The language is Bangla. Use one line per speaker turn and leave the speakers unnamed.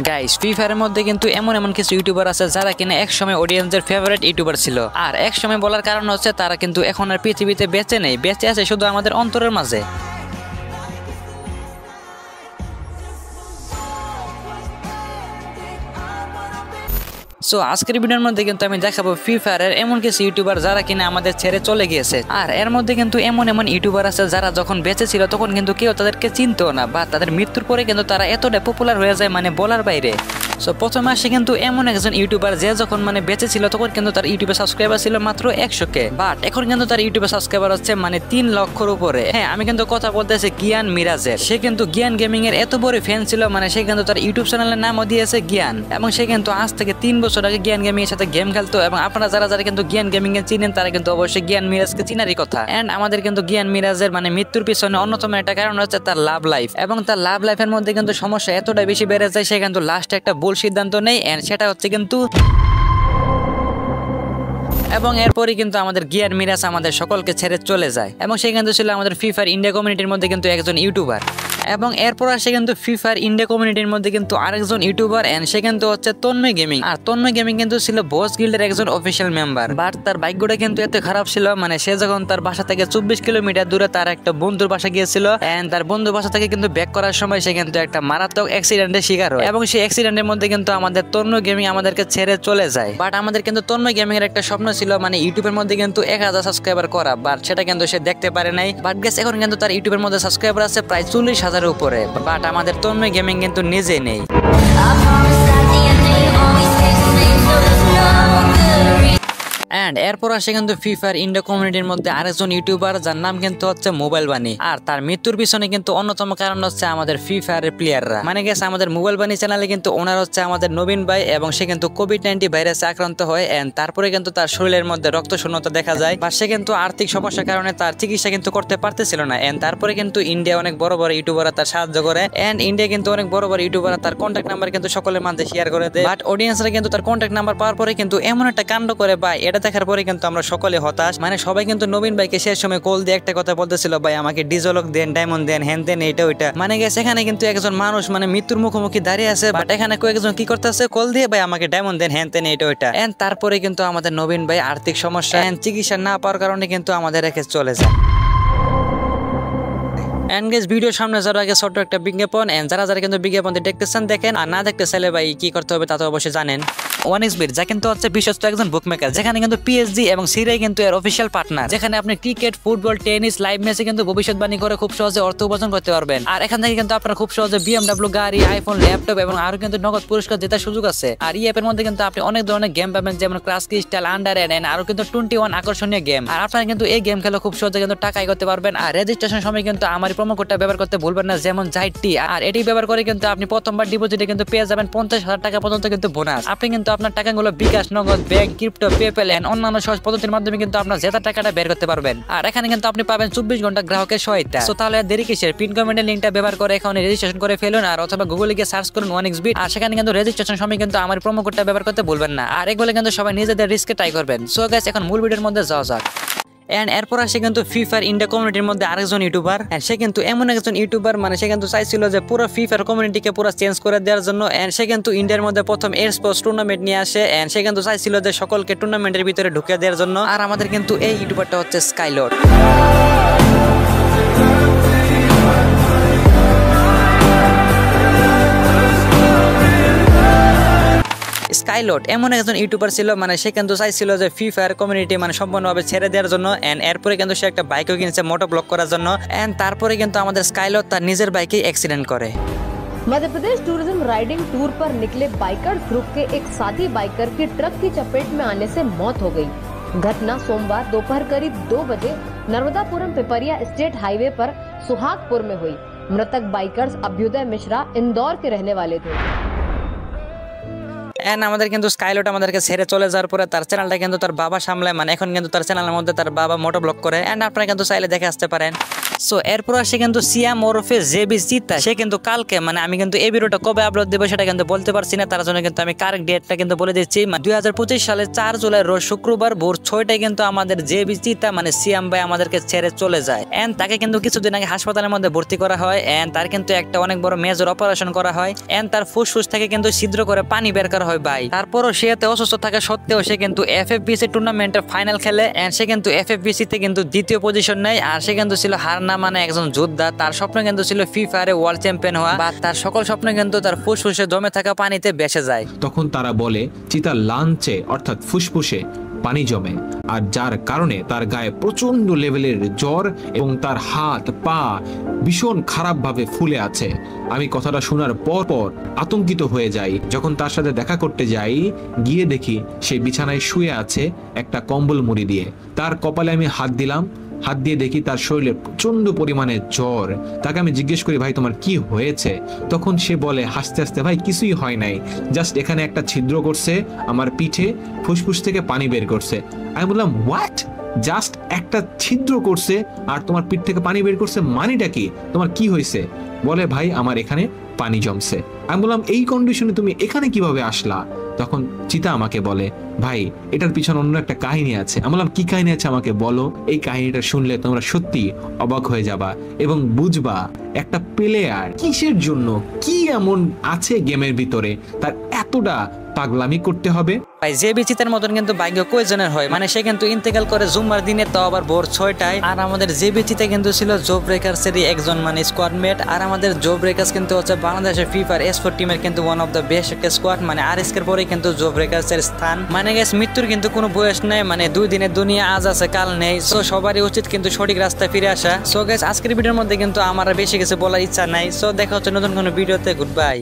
গাইস ফ্রি ফায়ারের মধ্যে কিন্তু এমন এমন কিছু ইউটিউবার আছে যারা কিনা এক সময় অডিয়েন্সের ফেভারিট ইউটিউবার ছিল, আর এক সময় বলার কারণ হচ্ছে তারা কিন্তু এখন আর পৃথিবীতে বেঁচে নেই, বেঁচে আছে শুধু আমাদের অন্তরের মাঝে। সো আজকের ভিডিওর মধ্যে কিন্তু আমি দেখাবো ফ্রি ফায়ারের এমন কিছু ইউটিউবার যারা কিনা আমাদের ছেড়ে চলে গিয়েছে, আর এর মধ্যে কিন্তু এমন এমন ইউটিউবার আছে যারা যখন বেঁচে ছিল তখন কিন্তু কেউ তাদেরকে চিনতো না, বা তাদের মৃত্যুর পরে কিন্তু তারা এতটা পপুলার হয়ে যায় মানে বলার বাইরে। সো প্রথমে আসে কিন্তু এমন একজন ইউটিউবার যে যখন মানে বেঁচে ছিল তখন কিন্তু তার ইউটিউবে সাবস্ক্রাইবার ছিল মাত্র 100K, বাট এখন কিন্তু তার ইউটিউবে সাবস্ক্রাইবার হচ্ছে মানে 3 লক্ষের উপরে। হ্যাঁ, আমি কিন্তু কথা বলতেছি জ্ঞান মিরাজের। সে কিন্তু জ্ঞান গেমিং এর এত বড় ফ্যান ছিল, মানে সে কিন্তু তার ইউটিউব চ্যানেলের নামও দিয়েছে জ্ঞান, এবং সে কিন্তু আজ থেকে 3 বছর আগে জ্ঞান গেমিং এর সাথে গেম খেলতো। এবং আপনারা যারা যারা কিন্তু জ্ঞান গেমিং এর চিনেন তারা কিন্তু অবশ্যই জ্ঞান মিরাজকে চিনারই কথা। এন্ড আমাদের কিন্তু জ্ঞান মিরাজের মানে মৃত্যুর পিছনে অন্যতম একটা কারণ হচ্ছে তার লাভ লাইফ, এবং তার লাভ লাইফের মধ্যে কিন্তু সমস্যা এতটা বেশি বেড়ে যায় সে কিন্তু লাস্টে একটা ভুল সিদ্ধান্ত নেই, সেটা হচ্ছে কিন্তু। এবং এরপরই কিন্তু আমাদের জ্ঞান মিরাজ আমাদের সকলকে ছেড়ে চলে যায়, এবং সে কিন্তু ছিল আমাদের ফ্রি ফায়ার ইন্ডিয়া কমিউনিটির মধ্যে কিন্তু একজন ইউটিউবার। এবং এরপর আসে কিন্তু ফ্রি ফায়ার ইন্ডিয়া কমিউনিটির মধ্যে কিন্তু আরেকজন ইউটিউবার, এন্ড সে কিন্তু হচ্ছে তন্ময় গেমিং। আর তন্ময় গেমিং কিন্তু ছিল বস গিল্ডের একজন অফিসিয়াল মেম্বার, বাট তার ভাগ্যটা কিন্তু এত খারাপ ছিল, মানে সে যখন তার বাসা থেকে 24 কিলোমিটার দূরে তার একটা বন্ধুর বাসা গিয়েছিল, এন্ড তার বন্ধুর বাসা থেকে কিন্তু ব্যাক করার সময় সে কিন্তু একটা মারাত্মক অ্যাক্সিডেন্টের শিকার হয়, এবং সেই অ্যাক্সিডেন্টের মধ্যে কিন্তু আমাদের তন্ময় গেমিং আমাদেরকে ছেড়ে চলে যায়। বাট আমাদের কিন্তু তন্ময় গেমিং এর একটা স্বপ্ন ছিল মানে ইউটিউবের মধ্যে কিন্তু 1000 সাবস্ক্রাইবার করা, বাট সেটা কিন্তু সে দেখতে পারে নাই। বাট গেস এখন কিন্তু তার ইউটিউবের মধ্যে সাবস্ক্রাইবার আছে প্রায় 40,000 উপরে, বাট আমাদের তন্ময় গেমিং কিন্তু নিজে নেই। এন্ড এরপর আসে কিন্তু ফ্রি ফায়ার ইন্ডিয়া কমিউনিটির মধ্যে আরেকজন ইউটিউবার যার নাম কিন্তু হচ্ছে মোবাইল বানি, আর তার মৃত্যুর পিছনে কিন্তু অন্যতম কারণ হচ্ছে আমাদের ফ্রি ফায়ারের প্লেয়াররা। মানে গেছে আমাদের মোবাইল বানি চ্যানেলে কিন্তু ওনার হচ্ছে আমাদের নবীন ভাই, এবং সে কিন্তু কোভিড-19 ভাইরাসে আক্রান্ত হয়, এন্ড তারপরে কিন্তু তার শরীরের মধ্যে রক্ত শূন্যতা দেখা যায়, বা সে কিন্তু আর্থিক সমস্যার কারণে তার চিকিৎসা কিন্তু করতে পারতেছিল না। এন্ড তারপরে কিন্তু ইন্ডিয়া অনেক বড় বড় ইউটিউবাররা তার সাহায্য করে, এন্ড ইন্ডিয়া কিন্তু অনেক বড় বড় ইউটিউবাররা তার কন্ট্যাক্ট নাম্বার কিন্তু সকলের মাঝে শেয়ার করে দেয়। বাট অডিয়েন্সরা কিন্তু তার কন্ট্যাক্ট নাম্বার পাওয়ার পরে কিন্তু এমন একটা কাণ্ড করে, বা এটা দেখার পরে কিন্তু আমরা সকলে হতাশ। মানে সবাই কিন্তু নবীন ভাইকে শেষ সময় কল দিয়ে একটা কথা বলতেছিল, ভাই আমাকে ডিজলক দেন, ডায়মন্ড দেন, হ্যান দেন, এটা ওইটা। মানে গেছে এখানে কিন্তু একজন মানুষ মানে মৃত্যুর মুখোমুখি দাঁড়িয়ে আছে, বাট এখানে কয়েকজন কি করতেছে, কল দিয়ে ভাই আমাকে ডায়মন্ড দেন, হ্যান দেন, এটা ওইটা। এন্ড তারপরে কিন্তু আমাদের নবীন ভাই আর্থিক সমস্যা এন্ড চিকিৎসা না পাওয়ার কারণে কিন্তু আমাদের রেখে চলে যায়। এন্ড গাইস ভিডিওর সামনে যারা আগে ছোট্ট একটা বিজ্ঞাপন, এন্ড যারা যারা কিন্তু বিজ্ঞাপনটি দেখতেছেন দেখেন, আর না দেখতে চাইলে ভাই কি করতে হবে তা তো অবশ্যই জানেন। 1xBet যা কিন্তু হচ্ছে বিশ্বস্ত একজন বুকমেকার, যেখানে কিন্তু পিএসজি এবং সিরাই কিন্তু এর অফিসিয়াল পার্টনার, যেখানে আপনি ক্রিকেট, ফুটবল, টেনিস, লাইভ ম্যাচে কিন্তু ভবিষ্যৎবাণী করে খুব সহজে অর্থ উপার্জন করতে পারবেন। আর এখান থেকে কিন্তু আপনারা খুব সহজে BMW গাড়ি, আইফোন, ল্যাপটপ এবং আরো কিন্তু নগদ পুরস্কার জেতার সুযোগ আছে। আর এই অ্যাপের মধ্যে কিন্তু আপনি অনেক ধরনের গেম পাবেন, যেমন ক্লাস ক্রিস্টাল, আন্ডার এন্ড আরো কিন্তু 21 আকর্ষণীয় গেম। আর আপনারা কিন্তু এই গেম খেলে খুব সহজে কিন্তু টাকা আয় করতে পারবেন। আর রেজিস্ট্রেশন সময় কিন্তু আমার প্রোমো কোডটা ব্যবহার করতে ভুলবেন না, যেমন জাইটি। আর এটি ব্যবহার করে কিন্তু আপনি প্রথমবার ডিপোজিটে কিন্তু পেয়ে যাবেন 50,000 টাকা পর্যন্ত কিন্তু বোনাস। আপনি কিন্তু আপনার টাকাগুলো বিকাশ, নগদ, ব্যাংক, ক্রিপ্টো, পেপ্যাল এন্ড অন্যান্য সহজ পদ্ধতির মাধ্যমে কিন্তু আপনার জেতা টাকাটা বের করতে পারবেন। আর এখানে কিন্তু আপনি পাবেন 24 ঘন্টা গ্রাহকের সহায়তা। সো তাহলে দেরি কিসের, পিন কমেন্টের লিংকটা ব্যবহার করে এখন রেজিস্ট্রেশন করে ফেলুন, আর অথবা গুগলে গিয়ে সার্চ করুন 1xBet। আর সেখানে কিন্তু রেজিস্ট্রেশন সময় কিন্তু আমার প্রোমো কোডটা ব্যবহার করতে ভুলবেন না। আর এগুলো কিন্তু সবাই নিজেদের রিস্কে ট্রাই করবেন। সো গাইস এখন মূল ভিডিওর মধ্যে যাওয়া যাক। এন্ড এরপর আসে কিন্তু ফ্রি ফায়ার ইন্ডিয়া কমিউনিটির মধ্যে আরেকজন ইউটিউবার, এন্ড সে কিন্তু এমন একজন ইউটিউবার মানে সে কিন্তু চাইছিল যে পুরো ফ্রি ফায়ার কমিউনিটিকে পুরো চেঞ্জ করে দেওয়ার জন্য। এন্ড সে কিন্তু ইন্ডিয়ার মধ্যে প্রথম এর স্পোর্টস টুর্নামেন্ট নিয়ে আসে, এন্ড সে কিন্তু চাইছিল যে সকলকে টুর্নামেন্টের ভিতরে ঢুকে দেওয়ার জন্য। আর আমাদের কিন্তু এই ইউটিউবারটা হচ্ছে স্কাইলর্ড। স্কাইলর্ড এমন একজন ইউটিউবার ছিল, মানে সে কিন্তু চাইছিল যে ফ্রি ফায়ার কমিউনিটি মানে সম্পূর্ণভাবে ছেড়ে দেওয়ার জন্য। এন্ড এরপরে কিন্তু সে একটা বাইকও কিনেছে মোটো ব্লক করার জন্য। এন্ড তারপরে কিন্তু আমাদের স্কাইলর্ড তার নিজের বাইকে অ্যাক্সিডেंट করে।
Madhya Pradesh tourism riding tour पर निकले बाइकर्स ग्रुप के एक साथी बाइकर की ट्रक की चपेट में आने से मौत हो गई। घटना सोमवार दोपहर करीब 2 बजे नर्मदापुरम पिपरिया स्टेट हाईवे पर सुहागपुर में हुई। मृतक बाइकर्स अभ्युदय मिश्रा इंदौर के रहने वाले थे।
এন্ড আমাদের কিন্তু স্কাইলর্ড আমাদেরকে ছেড়ে চলে যাওয়ার পরে তার চ্যানেলটা কিন্তু তার বাবা সামলায়, মানে এখন কিন্তু তার চ্যানেলের মধ্যে তার বাবা মোটো ব্লগ করে। এন্ড আপনারা কিন্তু চাইলে দেখে আসতে পারেন। সো এরপর আসে কিন্তু সিয়াম ওরফে জেবি চিতা, সে কিন্তু কালকে মানে আমি কিন্তু এই ভিডিওটা কবে আপলোড দেবো সেটা কিন্তু বলতে পারছি না, তার জন্য কিন্তু আমি কারেক্ট ডেটটা কিন্তু বলে দিচ্ছি। 2025 সালের 4 জুলাই রোজ শুক্রবার ভোর 6টায় কিন্তু আমাদের জেবি চিতা মানে সিয়াম ভাই আমাদেরকে ছেড়ে চলে যায়। এন্ড তাকে কিন্তু কিছুদিন আগে হাসপাতালের মধ্যে ভর্তি করা হয়। এন্ড তার কিন্তু একটা অনেক বড় মেজর অপারেশন করা হয়। এন্ড তার ফুসফুস থেকে কিন্তু ছিদ্র করে পানি বের করা হয় ভাই। তারপরও সে এতে অসুস্থ থাকা সত্ত্বেও সে কিন্তু এফএফবিসি টুর্নামেন্টের ফাইনাল খেলে। এন্ড সে কিন্তু এফএফবিসি তে কিন্তু দ্বিতীয় পজিশন নেয়। আর সে কিন্তু ছিল হার না মানে একজন যোদ্ধা। তার স্বপ্ন কিন্তু ছিল ফ্রি ফায়ারে ওয়ার্ল্ড চ্যাম্পিয়ন হওয়া, বা তার সকল স্বপ্ন কিন্তু তার ফুসফুসে জমে থাকা পানিতে ভেসে যায়।
তখন তারা বলে চিতার লাঞ্চে অর্থাৎ ফুসফুসে পানি জমে, আর যার কারণে তার গায়ে প্রচন্ড লেভেলের জ্বর এবং তার হাত পা ভীষণ খারাপভাবে ফুলে আছে। আমি কথাটা শোনার পর আতঙ্কিত হয়ে যাই। যখন তার সাথে দেখা করতে যাই, গিয়ে দেখি সে বিছানায় শুয়ে আছে একটা কম্বল মুড়ি দিয়ে। তার কপালে আমি হাত দিলাম, হাত দিয়ে দেখি তার শরীরে প্রচন্ড পরিমাণে জ্বর। তাকে আমি জিজ্ঞেস করি, ভাই তোমার কি হয়েছে? তখন সে বলে হাসতে হাসতে, ভাই কিছুই হয় নাই, জাস্ট এখানে একটা ছিদ্র করছে আমার পিঠে, ফুসফুস থেকে পানি বের করছে। আমি বললাম হোয়াট? জাস্ট একটা ছিদ্র করছে আর তোমার পিঠ থেকে পানি বের করছে, মানেটা কি? তোমার কি হয়েছে? বলে ভাই আমার এখানে পানি জমছে। আমি বললাম এই কন্ডিশনে তুমি এখানে কিভাবে আসলা? তখন চিতা আমাকে বলে, ভাই এটার পিছনে অন্য একটা কাহিনী আছে। আমি বললাম কি কাহিনী আছে আমাকে বলো। এই কাহিনীটা শুনলে তোমরা সত্যি অবাক হয়ে যাবা এবং বুঝবা একটা প্লেয়ার কিসের জন্য, কি এমন আছে গেমের ভিতরে তার এতটা পাগলামি করতে হবে।
ভাই জেবি চিতার মতন কিন্তু ভাগ্য কয়জনের হয়, মানে সে কিন্তু ইন্তেকাল করে জুম্মার দিনে, তাও আবার ভোর 6টায়। আর আমাদের জেবি চিতা কিন্তু ছিল জো ব্রেকার্সেরই একজন মানে স্কোয়াডমেট। আর আমাদের জো ব্রেকার্স কিন্তু হচ্ছে বাংলাদেশের ফ্রি ফায়ার এসপোর্ট টিমের কিন্তু ওয়ান অফ দ্য বেস্ট একটা স্কোয়াড, মানে আরএসকে এর পরে কিন্তু জো ব্রেকার্সের স্থান। মানে গাইস মৃত্যুর কিন্তু কোনো বয়স নেই, মানে 2 দিনের দুনিয়া, আজ আছে কাল নেই। সো সবারই উচিত কিন্তু সঠিক রাস্তায় ফিরে আসা। সো গাইস আজকের ভিডিওর মধ্যে কিন্তু আমার বেশি কিছু বলার ইচ্ছা নাই। সো দেখা হচ্ছে নতুন কোনো ভিডিওতে। Good bye.